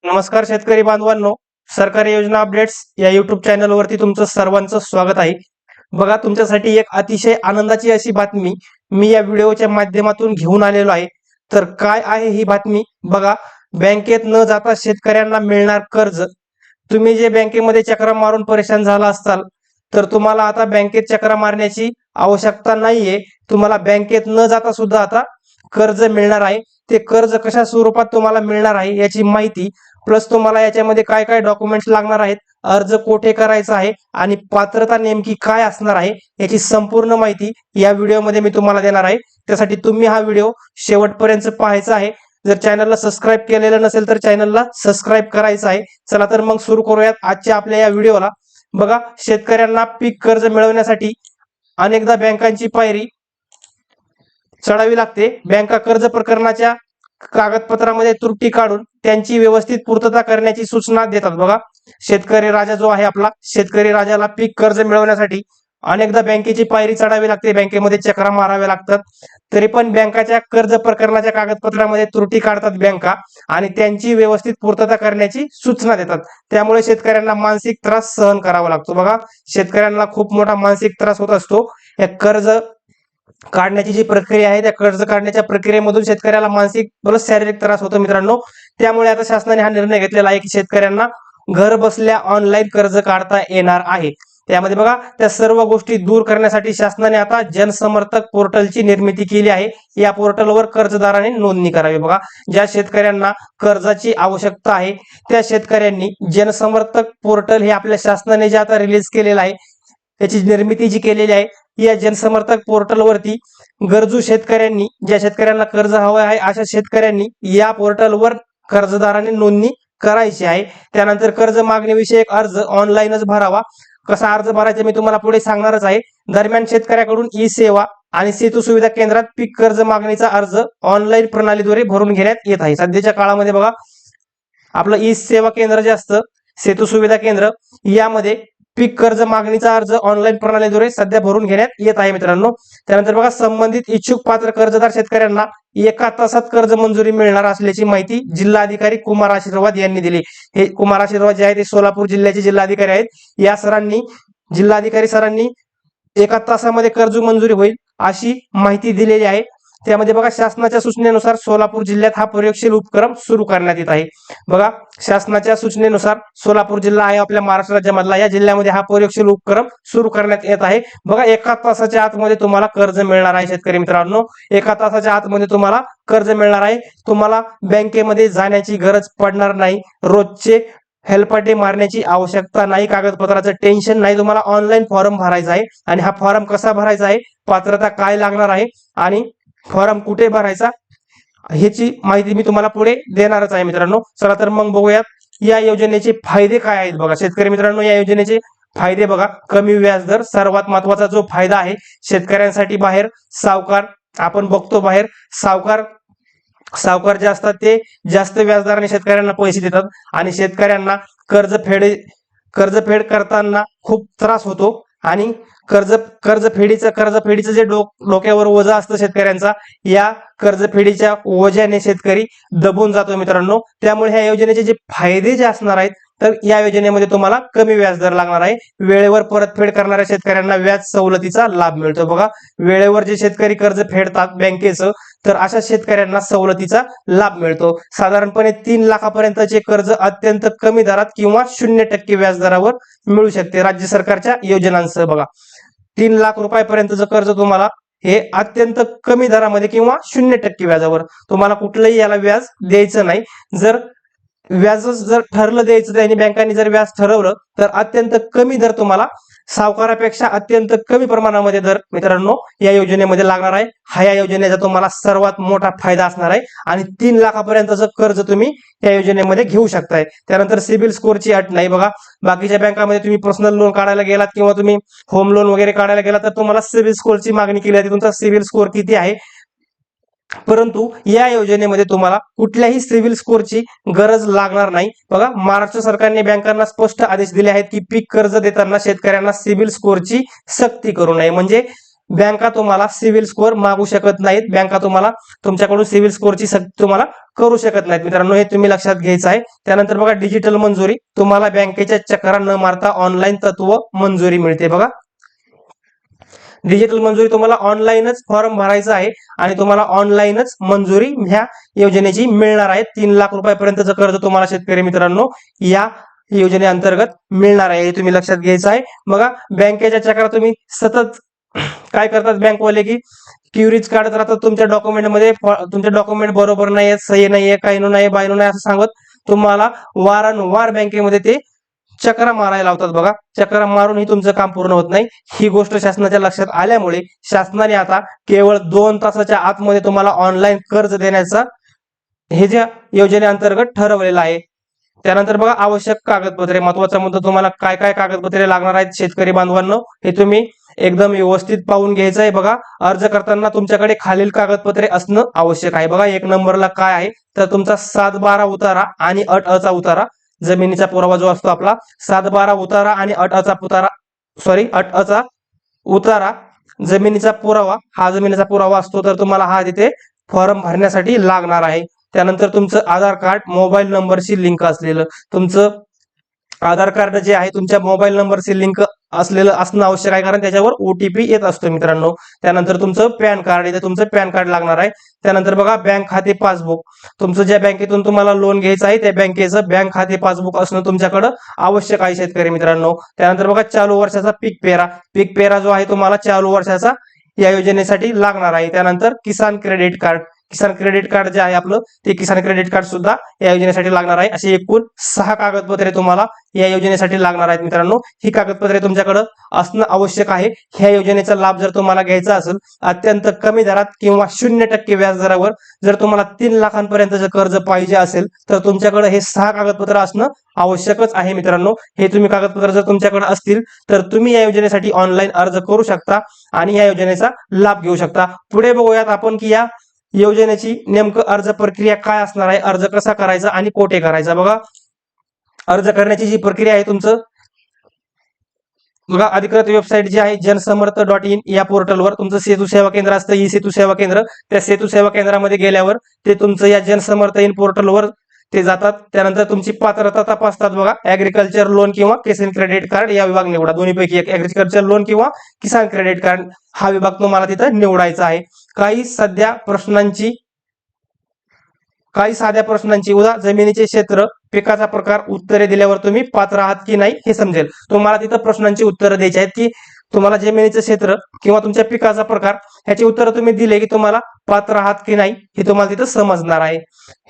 नमस्कार शेतकरी बांधवांनो, सरकारी योजना अपडेट्स या YouTube चॅनलवरती तुमचं सर्वांचं स्वागत आहे। बघा, तुमच्यासाठी एक अतिशय आनंदाची अशी बातमी मी या व्हिडिओच्या माध्यमातून घेऊन आलेलो आहे। तर काय आहे ही बातमी? बघा, बँकेत न जाता शेतकऱ्यांना मिळणार कर्ज। तुम्ही जे बँकेमध्ये चक्रा मारून परेशान झाला असताल, तर तुम्हाला आता बँकेत चक्रा मारण्याची आवश्यकता नाहीये। तुम्हाला बँकेत न जाता सुद्धा आता कर्ज मिळणार आहे। ते कर्ज कशा स्वरूपात तुम्हाला मिळणार आहे याची माहिती, प्लस तुम्हाला याच्यामध्ये काय काय डॉक्युमेंट्स लागणार आहेत, अर्ज कोठे करायचा आहे आणि पात्रता नेमकी काय असणार आहे याची संपूर्ण माहिती या व्हिडिओमध्ये मी तुम्हाला देणार आहे। त्यासाठी तुम्ही हा व्हिडिओ शेवटपर्यंत पाहायचा आहे। जर चॅनलला सबस्क्राइब केलेलं नसेल तर चॅनलला सबस्क्राइब करायचं आहे। चला तर मग सुरू करूयात आजच्या आपल्या या व्हिडिओला। बघा, शेतकऱ्यांना पीक कर्ज मिळवण्यासाठी अनेकदा बँकांची पायरी चढावी लागते। बँका कर्ज प्रकरणाच्या कागदपत्रामध्ये त्रुटी काढून त्यांची व्यवस्थित पूर्तता करण्याची सूचना देतात। बघा, शेतकरी राजा जो आहे आपला, शेतकरी राजाला पीक कर्ज मिळवण्यासाठी अनेकदा बँकेची पायरी चढावी लागते, बँकेमध्ये चक्रा माराव्या लागतात। तरी पण बँकाच्या कर्ज प्रकरणाच्या कागदपत्रामध्ये त्रुटी काढतात बँका आणि त्यांची व्यवस्थित पूर्तता करण्याची सूचना देतात। त्यामुळे शेतकऱ्यांना मानसिक त्रास सहन करावा लागतो। बघा, शेतकऱ्यांना खूप मोठा मानसिक त्रास होत असतो। या कर्ज काढण्याची जी प्रक्रिया आहे, त्या कर्ज काढण्याच्या प्रक्रियेमधून शेतकऱ्याला मानसिक प्लस शारीरिक त्रास होतो मित्रांनो। त्यामुळे आता शासनाने हा निर्णय घेतलेला आहे की शेतकऱ्यांना घर बसल्या ऑनलाईन कर्ज काढता येणार आहे। त्यामध्ये बघा, त्या सर्व गोष्टी दूर करण्यासाठी शासनाने आता जनसमर्थक पोर्टलची निर्मिती केली आहे। या पोर्टलवर कर्जदाराने नोंदणी करावी। बघा, ज्या शेतकऱ्यांना कर्जाची आवश्यकता आहे त्या शेतकऱ्यांनी जनसमर्थक पोर्टल हे आपल्या शासनाने जे आता रिलीज केलेलं आहे, त्याची निर्मिती जी केलेली आहे, या जनसमर्थक पोर्टलवरती गरजू शेतकऱ्यांनी, ज्या शेतकऱ्यांना कर्ज हवं आहे अशा शेतकऱ्यांनी या पोर्टलवर कर्जदाराने नोंदणी करायची आहे। त्यानंतर कर्ज मागणीविषयक अर्ज ऑनलाईनच भरावा। कसा अर्ज भरायचा मी तुम्हाला पुढे सांगणारच आहे। दरम्यान शेतकऱ्याकडून ई सेवा आणि सेतू सुविधा केंद्रात पीक कर्ज मागणीचा अर्ज ऑनलाईन प्रणालीद्वारे भरून घेण्यात येत आहे। सध्याच्या काळामध्ये बघा, आपलं ई सेवा केंद्र जे असतं, सेतू सुविधा केंद्र, यामध्ये पीक कर्ज मागणीचा अर्ज ऑनलाईन प्रणालीद्वारे सध्या भरून घेण्यात येत आहे मित्रांनो। त्यानंतर बघा, संबंधित इच्छुक पात्र कर्जदार शेतकऱ्यांना 1 तासात कर्ज मंजुरी मिळणार असल्याची माहिती जिल्हाधिकारी कुमार आशीर्वाद यांनी दिली। हे कुमार आशीर्वाद जे आहेत ते सोलापूर जिल्ह्याचे जिल्हाधिकारी आहेत। या सरांनी, जिल्हाधिकारी सरांनी 1 तासामध्ये कर्ज मंजुरी होईल अशी माहिती दिलेली आहे। त्यामध्ये बघा, शासनाच्या सूचनेनुसार सोलापूर जिल्ह्यात हा प्रयोगशील उपक्रम सुरू करण्यात येत आहे। बघा, शासनाच्या सूचनेनुसार सोलापूर जिल्हा आहे आपल्या महाराष्ट्र राज्यामधला, या जिल्ह्यामध्ये हा प्रयोगशील उपक्रम सुरू करण्यात येत आहे। बघा, 1 तासाच्या आतमध्ये तुम्हाला कर्ज मिळणार आहे शेतकरी मित्रांनो। 1 तासाच्या आतमध्ये तुम्हाला कर्ज मिळणार आहे। तुम्हाला बँकेमध्ये जाण्याची गरज पडणार नाही, रोजचे हेलपाटे मारण्याची आवश्यकता नाही, कागदपत्राचं टेन्शन नाही। तुम्हाला ऑनलाईन फॉर्म भरायचा आहे आणि हा फॉर्म कसा भरायचा आहे, पात्रता काय लागणार आहे आणि फॉर्म कुठे भरायचा ह्याची माहिती मी तुम्हाला पुढे देणारच आहे मित्रांनो। चला तर मग बघूयात या योजनेचे फायदे काय आहेत। बघा शेतकरी मित्रांनो, या योजनेचे फायदे बघा, कमी व्याजदर सर्वात महत्वाचा जो फायदा आहे शेतकऱ्यांसाठी। बाहेर सावकार, आपण बघतो बाहेर सावकार जे असतात ते जास्त व्याजदराने शेतकऱ्यांना पैसे देतात आणि शेतकऱ्यांना कर्जफेड करताना खूप त्रास होतो आणि कर्जफेडीचं जे डोक्यावर ओझं असतं शेतकऱ्यांचा, या कर्जफेडीच्या ओझ्याने शेतकरी दबून जातो मित्रांनो। त्यामुळे ह्या योजनेचे जे फायदे जे असणार आहेत, तर या योजनेमध्ये तुम्हाला कमी व्याजदर लागणार आहे। वेळेवर परतफेड करणाऱ्या शेतकऱ्यांना व्याज सवलतीचा लाभ मिळतो। बघा, वेळेवर जे शेतकरी कर्ज फेडतात बँकेचं, तर अशा शेतकऱ्यांना सवलतीचा लाभ मिळतो। साधारणपणे 3 लाखापर्यंतचे कर्ज अत्यंत कमी दरात किंवा 0% व्याजदरावर मिळू शकते राज्य सरकारच्या योजनांसह। बघा, 3 लाख रुपयापर्यंतचं कर्ज तुम्हाला हे अत्यंत कमी दरामध्ये किंवा 0% व्याजावर, तुम्हाला कुठलंही याला व्याज द्यायचं नाही। जर ठरलं द्यायचं, त्यांनी बँकांनी जर व्याज ठरवलं तर अत्यंत कमी दर तुम्हाला, सावकारापेक्षा अत्यंत कमी प्रमाणामध्ये दर मित्रांनो या योजनेमध्ये लागणार आहे। हा या योजनेचा तुम्हाला सर्वात मोठा फायदा असणार आहे आणि 3 लाखापर्यंतचं कर्ज तुम्ही या योजनेमध्ये घेऊ शकताय। त्यानंतर सिबिल स्कोअरची अट नाही। बघा, बाकीच्या बँकामध्ये तुम्ही पर्सनल लोन काढायला गेलात किंवा तुम्ही होम लोन वगैरे काढायला गेलात तर तुम्हाला सिबिल स्कोअरची मागणी केली जाते, तुमचा सिबिल स्कोअर किती आहे। परंतु या योजनेमध्ये तुम्हाला कुठल्याही सिबिल स्कोअरची गरज लागणार नाही। बघा, महाराष्ट्र सरकारने बँकांना स्पष्ट आदेश दिले आहेत की पीक कर्ज देताना शेतकऱ्यांना सिबिल स्कोअरची सक्ती करू नये। म्हणजे बँका तुम्हाला सिबिल स्कोअर मागू शकत नाहीत, बँका तुम्हाला तुमच्याकडून सिबिल स्कोअरची सक्ती तुम्हाला करू शकत नाहीत मित्रांनो, हे तुम्ही लक्षात घ्यायचं आहे. त्यानंतर बघा डिजिटल मंजुरी, तुम्हाला बँकेच्या चक्रा न मारता ऑनलाईन तत्व मंजुरी मिळते. बघा डिजिटल मंजुरी तुम्हाला ऑनलाईनच फॉर्म भरायचा आहे आणि तुम्हाला ऑनलाईनच मंजुरी ह्या योजनेची मिळणार आहे. 3 लाख रुपयापर्यंतचं कर्ज तुम्हाला शेतकरी मित्रांनो या योजनेअंतर्गत मिळणार आहे, हे तुम्ही लक्षात घ्यायचं आहे. बघा बँकेच्या चक्रा तुम्ही सतत काय करतात बँकवाले की क्युरीज काढत राहतात तुमच्या डॉक्युमेंटमध्ये, तुमचे डॉक्युमेंट बरोबर नाही आहेत, सही नाहीये, काही नाही बायनो नाही असं सांगत तुम्हाला वारंवार बँकेमध्ये ते चक्रा मारायला लावतात. बघा चक्रा मारूनही तुमचं काम पूर्ण होत नाही. ही गोष्ट शासनाच्या लक्षात आल्यामुळे शासनाने आता केवळ 2 तासाच्या आतमध्ये तुम्हाला ऑनलाईन कर्ज देण्याचा हे ज्या योजनेअंतर्गत ठरवलेलं आहे. त्यानंतर बघा आवश्यक कागदपत्रे, महत्वाचा मुद्दा, तुम्हाला काय काय कागदपत्रे लागणार आहेत शेतकरी बांधवांनो हे तुम्ही एकदम व्यवस्थित पाहून घ्यायचं आहे. बघा अर्ज करताना तुमच्याकडे खालील कागदपत्रे असणं आवश्यक आहे. बघा 1 नंबरला काय आहे तर तुमचा 7/12 उतारा आणि 8अ उतारा, जमिनीचा पुरावा जो असतो आपला 7/12 उतारा आणि 8अ उतारा, जमिनीचा पुरावा, हा जमिनीचा पुरावा असतो तर तुम्हाला हा तिथे फॉर्म भरण्यासाठी लागणार आहे. त्यानंतर तुमचं आधार कार्ड मोबाईल नंबरशी लिंक असलेलं, तुमचं आधार कार्ड जे आहे तुमच्या मोबाईल नंबरशी लिंक असलेलं असणं आवश्यक आहे, कारण त्याच्यावर OTP येत असतो मित्रांनो. त्यानंतर तुमचं पॅन कार्ड, इथे तुमचं पॅन कार्ड लागणार आहे. त्यानंतर बघा बँक खाते पासबुक, तुमचं ज्या बँकेतून तुम्हाला लोन घ्यायचं आहे त्या बँकेचं बँक खाते पासबुक असणं तुमच्याकडे आवश्यक आहे शेतकरी मित्रांनो. त्यानंतर बघा चालू वर्षाचा पीक पेरा जो आहे तुम्हाला चालू वर्षाचा या योजनेसाठी लागणार आहे. त्यानंतर किसान क्रेडिट कार्ड जे आहे आपलं ते किसान क्रेडिट कार्ड सुद्धा या योजनेसाठी लागणार आहे. अशी एकूण 6 कागदपत्रे तुम्हाला या योजनेसाठी लागणार आहेत मित्रांनो. ही कागदपत्रे तुमच्याकडे असणं आवश्यक आहे. ह्या योजनेचा लाभ जर तुम्हाला घ्यायचा असेल अत्यंत कमी दरात किंवा 0% व्याज दरावर जर तुम्हाला 3 लाखांपर्यंतचं कर्ज पाहिजे असेल तर तुमच्याकडे हे 6 कागदपत्र असणं आवश्यकच आहे मित्रांनो. हे तुम्ही कागदपत्र जर तुमच्याकडे असतील तर तुम्ही या योजनेसाठी ऑनलाईन अर्ज करू शकता आणि या योजनेचा लाभ घेऊ शकता. पुढे बघूयात आपण की या योजनेची नेमकं अर्ज प्रक्रिया काय असणार आहे, अर्ज कसा करायचा आणि कोठे करायचा. बघा अर्ज करण्याची जी प्रक्रिया आहे तुमचं बघा अधिकृत वेबसाईट जी आहे जनसमर्थ.in या पोर्टलवर तुमचं सेतू सेवा केंद्र असतं, ई सेतू सेवा केंद्र, त्या सेतू सेवा केंद्रामध्ये गेल्यावर ते तुमचं या जनसमर्थ.in पोर्टलवर ते जातात. त्यानंतर तुमची पात्रता तपासतात. बघा ऍग्रिकल्चर लोन किंवा किसान क्रेडिट कार्ड या विभाग निवडा, दोन्हीपैकी एक, ऍग्रिकल्चर लोन किंवा किसान क्रेडिट कार्ड हा विभाग तुम्हाला तिथं निवडायचा आहे. काही साध्या प्रश्नांची जमिनीचे क्षेत्र, पिकाचा प्रकार उत्तरे दिल्यावर तुम्ही पात्र आहात की नाही हे समजेल. तुम्हाला तिथं प्रश्नांची उत्तरं द्यायची आहेत की तुम्हाला जमिनीचं क्षेत्र किंवा तुमच्या पिकाचा प्रकार ह्याची उत्तरं तुम्ही दिले की तुम्हाला पात्र आहात की नाही हे तुम्हाला तिथं समजणार आहे,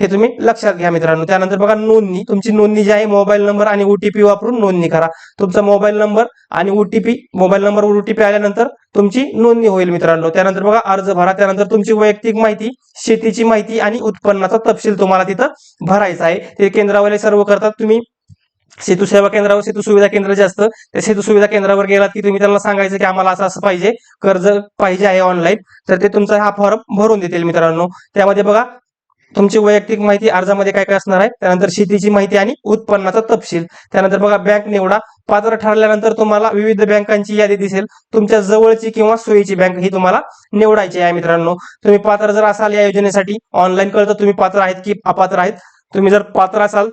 हे तुम्ही लक्षात घ्या मित्रांनो. त्यानंतर बघा नोंदणी, तुमची नोंदणी जी आहे मोबाईल नंबर आणि OTP वापरून नोंदणी करा. तुमचा मोबाईल नंबर आणि मोबाईल नंबरवर OTP आल्यानंतर तुमची नोंदणी होईल मित्रांनो. त्यानंतर बघा अर्ज भरा. त्यानंतर तुमची वैयक्तिक माहिती, शेतीची माहिती आणि उत्पन्नाचा तपशील तुम्हाला तिथं भरायचा आहे. ते केंद्रावाले सर्व करतात. तुम्ही सेतू सेवा केंद्रावर सेतू सुविधा केंद्र जे असतं त्या सेतू सुविधा केंद्रावर गेलात की तुम्ही त्यांना सांगायचं की आम्हाला असं पाहिजे, कर्ज पाहिजे आहे ऑनलाईन, तर ते तुमचा हा फॉर्म भरून देतील मित्रांनो. त्यामध्ये बघा तुमची वैयक्तिक माहिती अर्जामध्ये काय काय असणार आहे, त्यानंतर शेतीची माहिती आणि उत्पन्नाचा तपशील. त्यानंतर बघा बँक निवडा. पात्र ठरल्यानंतर तुम्हाला विविध बँकांची यादी दिसेल. तुमच्या जवळची किंवा सोयीची बँक ही तुम्हाला निवडायची आहे मित्रांनो. तुम्ही पात्र जर असाल या योजनेसाठी ऑनलाईन कळतं तुम्ही पात्र आहेत की अपात्र आहेत. तुम्ही जर पात्र असाल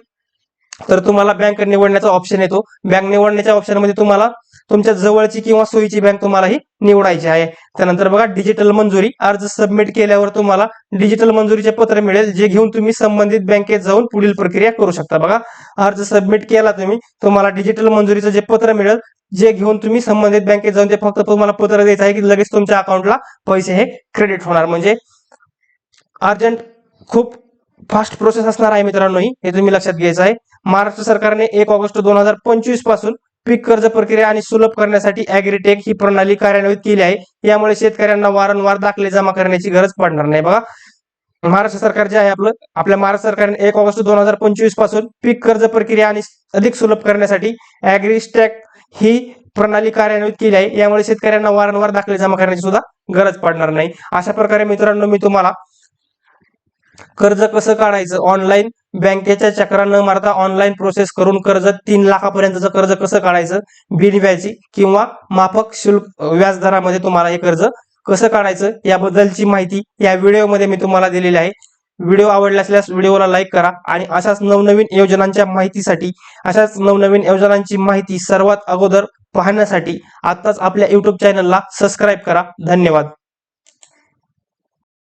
तर तुम्हाला बँक निवडण्याचा ऑप्शन येतो. बँक निवडण्याच्या ऑप्शनमध्ये तुम्हाला तुमच्या जवळची किंवा सोयीची बँक तुम्हाला ही निवडायची आहे. त्यानंतर बघा डिजिटल मंजुरी, अर्ज सबमिट केल्यावर तुम्हाला डिजिटल मंजुरीचे पत्र मिळेल, जे घेऊन तुम्ही संबंधित बँकेत जाऊन पुढील प्रक्रिया करू शकता. बघा अर्ज सबमिट केला तुम्हाला डिजिटल मंजुरीचं जे पत्र मिळेल, जे घेऊन तुम्ही संबंधित बँकेत जाऊन ते फक्त तुम्हाला पत्र द्यायचं आहे की लगेच तुमच्या अकाउंटला पैसे हे क्रेडिट होणार. म्हणजे अर्जंट खूप फास्ट प्रोसेस असणार आहे मित्रांनो, हे तुम्ही लक्षात घ्यायचं आहे. महाराष्ट्र सरकारने 1 ऑगस्ट 2025 पासून पीक कर्ज प्रक्रिया आणि सुलभ करण्यासाठी ऍग्रीटेक ही प्रणाली कार्यान्वित केली आहे. यामुळे शेतकऱ्यांना वारंवार दाखले जमा करण्याची गरज पडणार नाही. बघा महाराष्ट्र सरकार जे आहे आपल्या महाराष्ट्र सरकारने 1 ऑगस्ट 2025 पासून पीक कर्ज प्रक्रिया आणि अधिक सुलभ करण्यासाठी ऍग्रीस्टॅक ही प्रणाली कार्यान्वित केली आहे. यामुळे शेतकऱ्यांना वारंवार दाखले जमा करण्याची सुद्धा गरज पडणार नाही. अशा प्रकारे मित्रांनो मी तुम्हाला कर्ज कसं काढायचं, ऑनलाईन बँकेच्या चक्रा न मारता ऑनलाईन प्रोसेस करून कर्ज 3 लाखापर्यंतचं कर्ज कसं काढायचं, बिनव्याजी किंवा माफक शुल्क व्याजदरामध्ये तुम्हाला हे कर्ज कसं काढायचं याबद्दलची माहिती या व्हिडिओमध्ये मी तुम्हाला दिलेली आहे. व्हिडिओ आवडला असल्यास व्हिडिओला लाईक करा आणि अशाच नवनवीन योजनांच्या माहितीसाठी, अशाच नवनवीन योजनांची माहिती सर्वात अगोदर पाहण्यासाठी आताच आपल्या YouTube चॅनलला सबस्क्राईब करा. धन्यवाद.